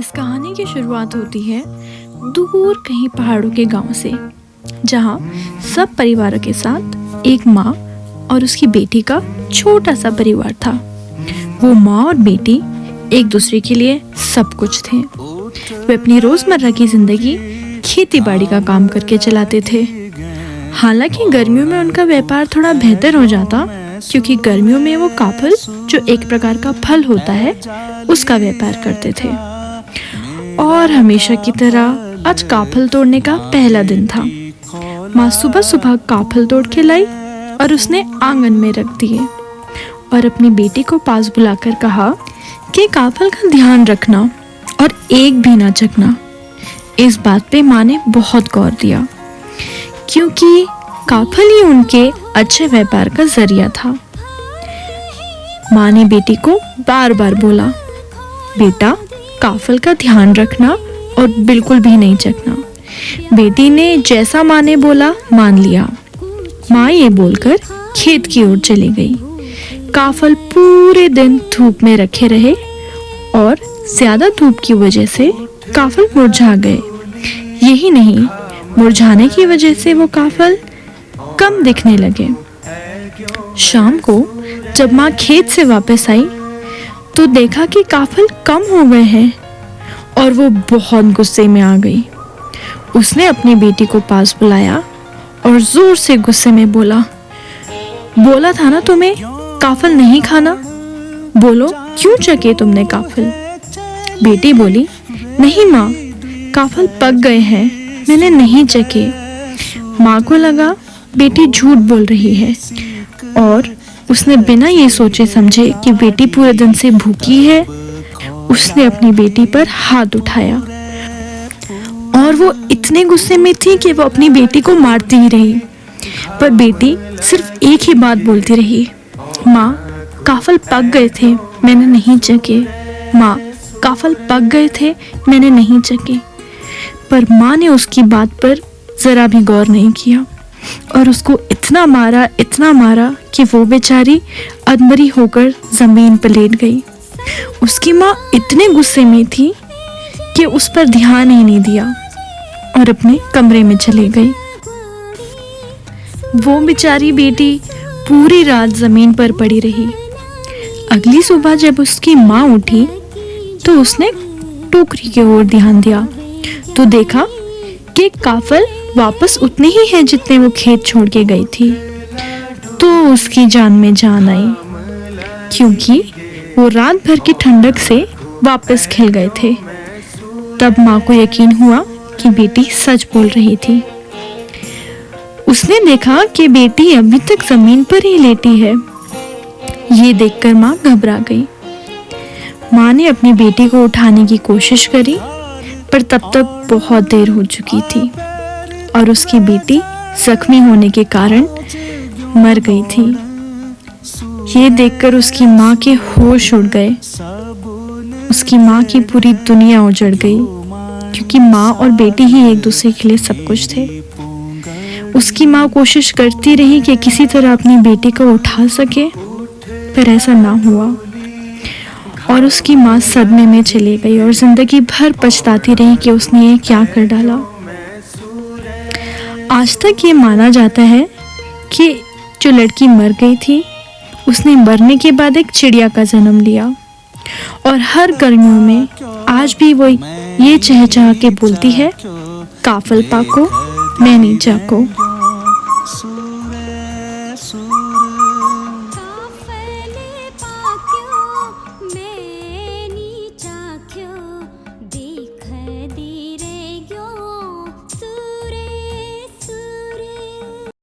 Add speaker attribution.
Speaker 1: इस कहानी की शुरुआत होती है दूर कहीं पहाड़ों के गांव से, जहां सब परिवारों के साथ एक माँ और उसकी बेटी का छोटा सा परिवार था। वो माँ और बेटी एक दूसरे के लिए सब कुछ थे। वे अपनी रोजमर्रा की जिंदगी खेती बाड़ी का काम करके चलाते थे। हालांकि गर्मियों में उनका व्यापार थोड़ा बेहतर हो जाता, क्योंकि गर्मियों में वो काफल, जो एक प्रकार का फल होता है, उसका व्यापार करते थे। और हमेशा की तरह आज काफल तोड़ने का पहला दिन था। माँ सुबह सुबह काफल तोड़ के लाई और उसने आंगन में रख दिए और अपनी बेटी को पास बुलाकर कहा कि काफल का ध्यान रखना और एक भी ना चखना। इस बात पे माँ ने बहुत गौर दिया, क्योंकि काफल ही उनके अच्छे व्यापार का जरिया था। माँ ने बेटी को बार बार बोला, बेटा काफल का ध्यान रखना और बिल्कुल भी नहीं चखना। बेटी ने जैसा माँ ने बोला मान लिया। माँ ये बोलकर खेत की ओर चली गई। काफल पूरे दिन धूप में रखे रहे और ज्यादा धूप की वजह से काफल मुरझा गए। यही नहीं, मुरझाने की वजह से वो काफल कम दिखने लगे। शाम को जब माँ खेत से वापस आई तो देखा कि काफल कम हो गए हैं और वो बहुत गुस्से में आ गई। उसने अपनी बेटी को पास बुलाया और जोर से गुस्से में बोला था ना तुम्हें काफल नहीं खाना, बोलो क्यों चखे तुमने काफल। बेटी बोली, नहीं माँ, काफल पक गए हैं, मैंने नहीं चखे। माँ को लगा बेटी झूठ बोल रही है और उसने बिना ये सोचे समझे कि बेटी पूरे दिन से भूखी है, उसने अपनी बेटी पर हाथ उठाया और वो इतने गुस्से में थी कि वो अपनी बेटी को मारती ही रही। पर बेटी सिर्फ एक ही बात बोलती रही, माँ काफल पक गए थे, मैंने नहीं चखे। माँ काफल पक गए थे, मैंने नहीं चखे। पर माँ ने उसकी बात पर जरा भी गौर नहीं किया और उसको इतना मारा कि वो बेचारी अधमरी होकर जमीन पर लेट गई। उसकी माँ इतने गुस्से में थी कि उस पर ध्यान ही नहीं दिया और अपने कमरे में चली गई। वो बेचारी बेटी पूरी रात जमीन पर पड़ी रही। अगली सुबह जब उसकी माँ उठी तो उसने टोकरी की ओर ध्यान दिया तो देखा कि काफल वापस उतने ही हैं जितने वो खेत छोड़ के गई थी। तो उसकी जान में जान आई, क्योंकि वो रात भर की ठंडक से वापस खिल गए थे। तब माँ को यकीन हुआ कि बेटी सच बोल रही थी। उसने देखा कि बेटी अभी तक जमीन पर ही लेटी है। ये देखकर माँ घबरा गई। माँ ने अपनी बेटी को उठाने की कोशिश करी, पर तब तक बहुत देर हो चुकी थी और उसकी बेटी जख्मी होने के कारण मर गई थी। ये देखकर उसकी माँ के होश उड़ गए। उसकी माँ की पूरी दुनिया उजड़ गई, क्योंकि माँ और बेटी ही एक दूसरे के लिए सब कुछ थे। उसकी माँ कोशिश करती रही कि किसी तरह अपनी बेटी को उठा सके, पर ऐसा ना हुआ और उसकी माँ सदमे में चली गई और जिंदगी भर पछताती रही कि उसने ये क्या कर डाला। आज तक ये माना जाता है कि जो लड़की मर गई थी, उसने मरने के बाद एक चिड़िया का जन्म लिया और हर गर्मियों में आज भी वो ये चहचहा के बोलती है, काफल पाको मैं नहीं जाको।